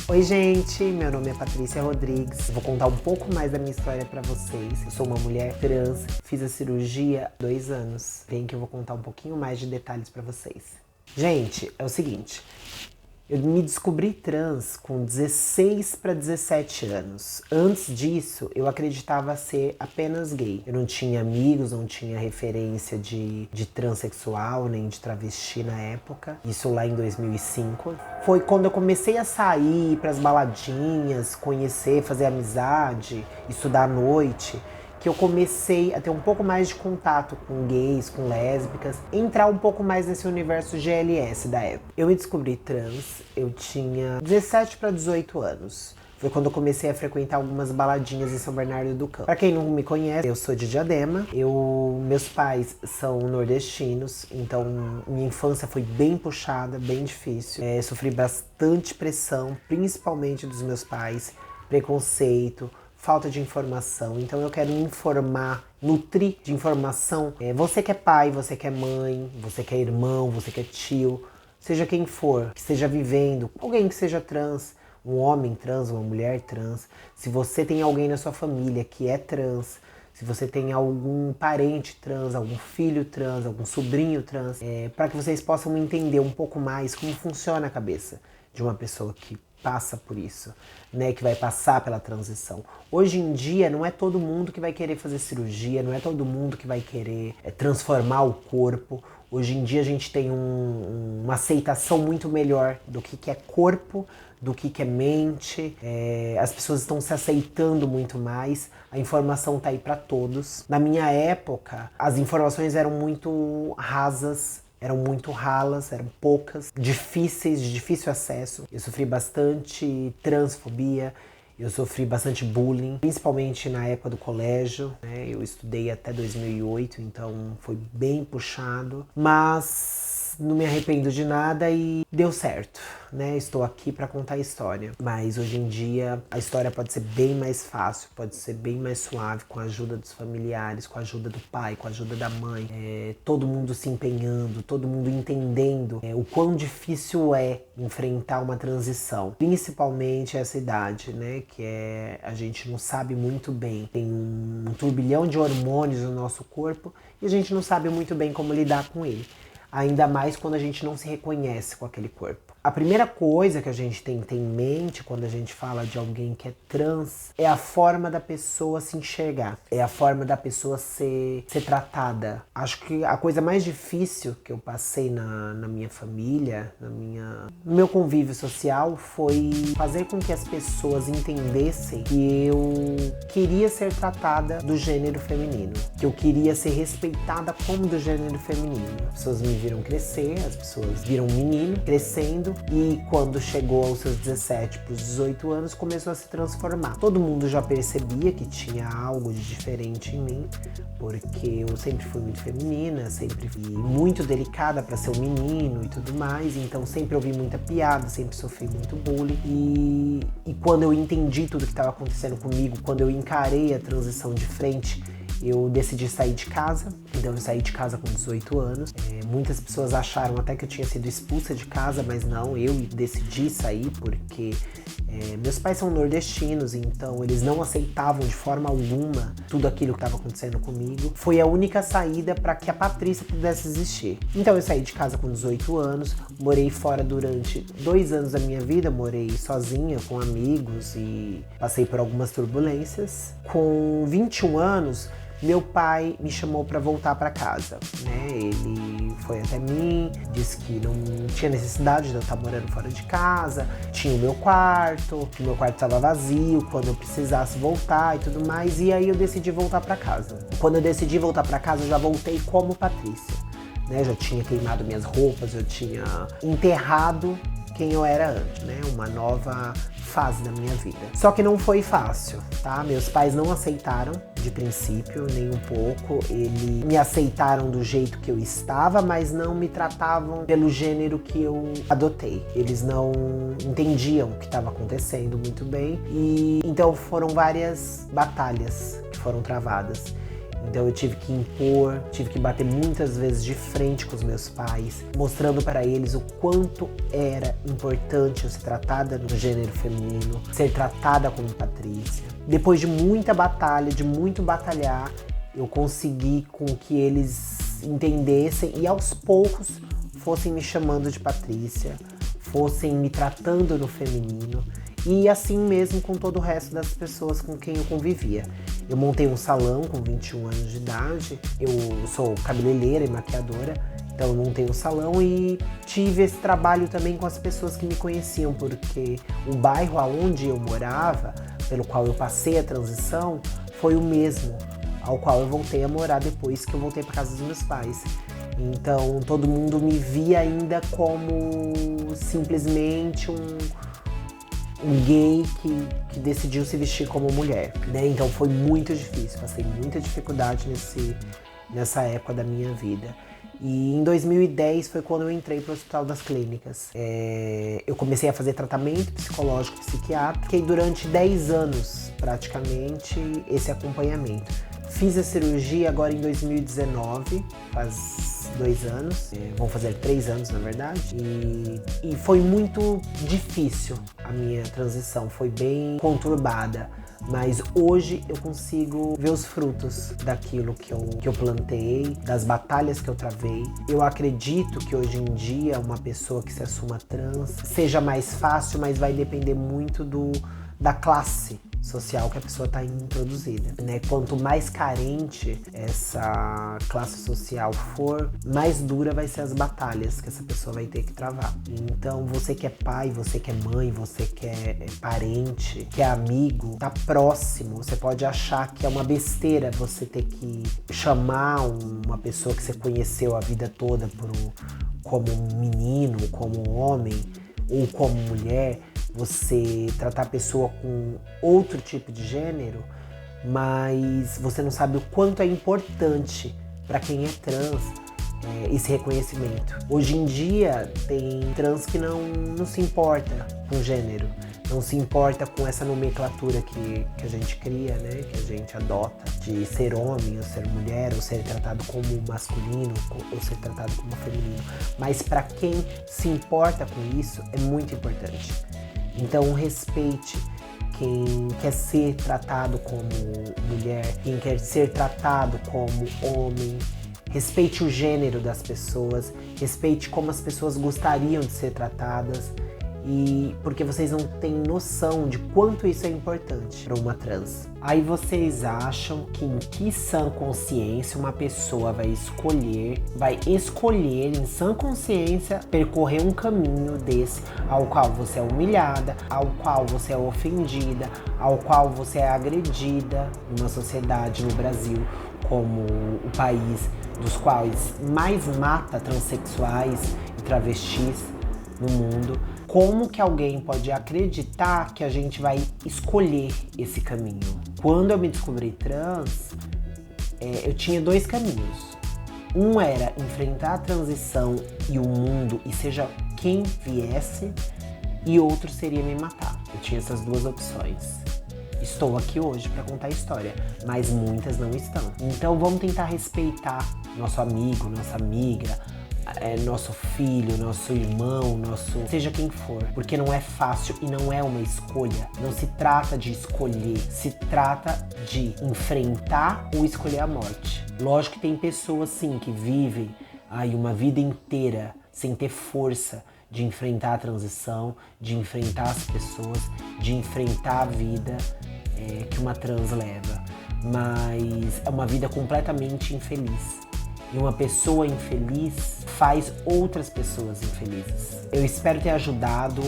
Oi gente, meu nome é Patrícia Rodrigues. Vou contar um pouco mais da minha história pra vocês. Eu sou uma mulher trans, fiz a cirurgia há 2 anos. Vem que eu vou contar um pouquinho mais de detalhes pra vocês. Gente, é o seguinte, eu me descobri trans com 16 para 17 anos. Antes disso, eu acreditava ser apenas gay. Eu não tinha amigos, não tinha referência de transexual, nem de travesti na época. Isso lá em 2005. Foi quando eu comecei a sair para as baladinhas, conhecer, fazer amizade, estudar à noite, que eu comecei a ter um pouco mais de contato com gays, com lésbicas, entrar um pouco mais nesse universo GLS da época. Eu me descobri trans, eu tinha 17 para 18 anos. Foi quando eu comecei a frequentar algumas baladinhas em São Bernardo do Campo. Pra quem não me conhece, eu sou de Diadema. Meus pais são nordestinos, então minha infância foi bem puxada, bem difícil. Sofri bastante pressão, principalmente dos meus pais, preconceito, falta de informação. Então eu quero informar, nutrir de informação. Você que é pai, você que é mãe, você que é irmão, você que é tio, seja quem for, que esteja vivendo, alguém que seja trans, um homem trans, uma mulher trans, se você tem alguém na sua família que é trans, se você tem algum parente trans, algum filho trans, algum sobrinho trans, para que vocês possam entender um pouco mais como funciona a cabeça de uma pessoa que passa por isso, né, que vai passar pela transição. Hoje em dia não é todo mundo que vai querer fazer cirurgia, não é todo mundo que vai querer transformar o corpo. Hoje em dia a gente tem uma aceitação muito melhor do que é corpo, do que é mente. As pessoas estão se aceitando muito mais, a informação tá aí para todos. Na minha época, as informações eram muito rasas, eram muito ralas, eram poucas, difíceis, de difícil acesso. Eu sofri bastante transfobia, eu sofri bastante bullying, principalmente na época do colégio, né? Eu estudei até 2008, então foi bem puxado, mas não me arrependo de nada e deu certo, né? Estou aqui para contar a história. Mas hoje em dia a história pode ser bem mais fácil, pode ser bem mais suave, com a ajuda dos familiares, com a ajuda do pai, com a ajuda da mãe. Todo mundo se empenhando, todo mundo entendendo o quão difícil é enfrentar uma transição. Principalmente essa idade, né? Que a gente não sabe muito bem. Tem um turbilhão de hormônios no nosso corpo e a gente não sabe muito bem como lidar com ele. Ainda mais quando a gente não se reconhece com aquele corpo. A primeira coisa que a gente tem que ter em mente quando a gente fala de alguém que é trans é a forma da pessoa se enxergar, é a forma da pessoa ser tratada. Acho que a coisa mais difícil que eu passei na minha família, no meu convívio social, foi fazer com que as pessoas entendessem que eu queria ser tratada do gênero feminino, que eu queria ser respeitada como do gênero feminino. As pessoas me viram crescer, as pessoas viram um menino crescendo e quando chegou aos seus 17 para os 18 anos começou a se transformar. Todo mundo já percebia que tinha algo de diferente em mim, porque eu sempre fui muito feminina, sempre fui muito delicada para ser um menino e tudo mais, então sempre ouvi muita piada, sempre sofri muito bullying e quando eu entendi tudo que estava acontecendo comigo, quando eu encarei a transição de frente, eu decidi sair de casa, então eu saí de casa com 18 anos. Muitas pessoas acharam até que eu tinha sido expulsa de casa, mas não, eu decidi sair porque meus pais são nordestinos, então eles não aceitavam de forma alguma tudo aquilo que estava acontecendo comigo. Foi a única saída para que a Patrícia pudesse existir. Então eu saí de casa com 18 anos, morei fora durante 2 anos da minha vida, morei sozinha, com amigos e passei por algumas turbulências. Com 21 anos, meu pai me chamou para voltar para casa, né? Ele foi até mim, disse que não tinha necessidade de eu estar morando fora de casa, tinha o meu quarto, que o meu quarto estava vazio, quando eu precisasse voltar e tudo mais, e aí eu decidi voltar para casa. Quando eu decidi voltar para casa, eu já voltei como Patrícia, né? Já tinha queimado minhas roupas, eu tinha enterrado quem eu era antes, né? Uma nova fase da minha vida. Só que não foi fácil, tá? Meus pais não aceitaram de princípio, nem um pouco. Eles me aceitaram do jeito que eu estava, mas não me tratavam pelo gênero que eu adotei. Eles não entendiam o que estava acontecendo muito bem. E então foram várias batalhas que foram travadas. Então eu tive que impor, tive que bater muitas vezes de frente com os meus pais, mostrando para eles o quanto era importante eu ser tratada no gênero feminino, ser tratada como Patrícia. Depois de muita batalha, de muito batalhar, eu consegui com que eles entendessem e aos poucos fossem me chamando de Patrícia, fossem me tratando no feminino e assim mesmo com todo o resto das pessoas com quem eu convivia. Eu montei um salão com 21 anos de idade, eu sou cabeleireira e maquiadora, então eu montei um salão e tive esse trabalho também com as pessoas que me conheciam, porque o bairro aonde eu morava, pelo qual eu passei a transição, foi o mesmo ao qual eu voltei a morar depois que eu voltei para casa dos meus pais. Então todo mundo me via ainda como simplesmente um gay que decidiu se vestir como mulher, né? Então foi muito difícil, passei muita dificuldade nessa época da minha vida. E em 2010 foi quando eu entrei para o Hospital das Clínicas. Eu comecei a fazer tratamento psicológico e psiquiátrico, fiquei durante 10 anos praticamente esse acompanhamento. Fiz a cirurgia agora em 2019, faz 2 anos, vão fazer 3 anos na verdade, e foi muito difícil a minha transição, foi bem conturbada. Mas hoje eu consigo ver os frutos daquilo que eu plantei, das batalhas que eu travei. Eu acredito que hoje em dia uma pessoa que se assuma trans seja mais fácil, mas vai depender muito da classe social que a pessoa está introduzida, né? Quanto mais carente essa classe social for, mais dura vai ser as batalhas que essa pessoa vai ter que travar. Então você que é pai, você que é mãe, você que é parente, que é amigo, tá próximo, você pode achar que é uma besteira você ter que chamar uma pessoa que você conheceu a vida toda como menino, como homem ou como mulher, você tratar a pessoa com outro tipo de gênero, mas você não sabe o quanto é importante para quem é trans esse reconhecimento. Hoje em dia tem trans que não se importa com gênero, não se importa com essa nomenclatura que a gente cria, né? Que a gente adota de ser homem ou ser mulher, ou ser tratado como masculino ou ser tratado como feminino. Mas para quem se importa com isso é muito importante. Então respeite quem quer ser tratado como mulher, quem quer ser tratado como homem. Respeite o gênero das pessoas, respeite como as pessoas gostariam de ser tratadas, e porque vocês não têm noção de quanto isso é importante para uma trans. Aí vocês acham que em que sã consciência uma pessoa vai escolher em sã consciência percorrer um caminho desse ao qual você é humilhada, ao qual você é ofendida, ao qual você é agredida numa sociedade no Brasil como o país dos quais mais mata transexuais e travestis no mundo. Como que alguém pode acreditar que a gente vai escolher esse caminho? Quando eu me descobri trans, eu tinha 2 caminhos. Um era enfrentar a transição e o mundo, e seja quem viesse, e outro seria me matar. Eu tinha essas 2 opções. Estou aqui hoje para contar a história, mas muitas não estão. Então vamos tentar respeitar nosso amigo, nossa amiga, nosso filho, nosso irmão, seja quem for, porque não é fácil e não é uma escolha. Não se trata de escolher, se trata de enfrentar ou escolher a morte. Lógico que tem pessoas sim que vivem aí uma vida inteira sem ter força de enfrentar a transição, de enfrentar as pessoas, de enfrentar a vida que uma trans leva, mas é uma vida completamente infeliz. E uma pessoa infeliz faz outras pessoas infelizes. Eu espero ter ajudado,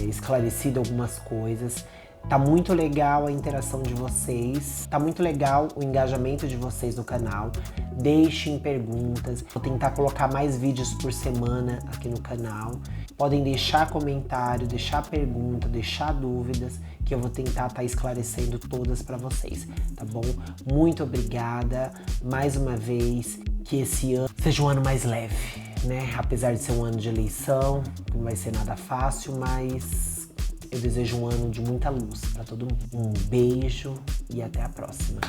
esclarecido algumas coisas. Tá muito legal a interação de vocês, tá muito legal o engajamento de vocês no canal. Deixem perguntas, vou tentar colocar mais vídeos por semana aqui no canal. Podem deixar comentário, deixar pergunta, deixar dúvidas, que eu vou tentar estar esclarecendo todas para vocês, tá bom? Muito obrigada, mais uma vez, que esse ano seja um ano mais leve, né? Apesar de ser um ano de eleição, não vai ser nada fácil, mas eu desejo um ano de muita luz para todo mundo. Um beijo e até a próxima.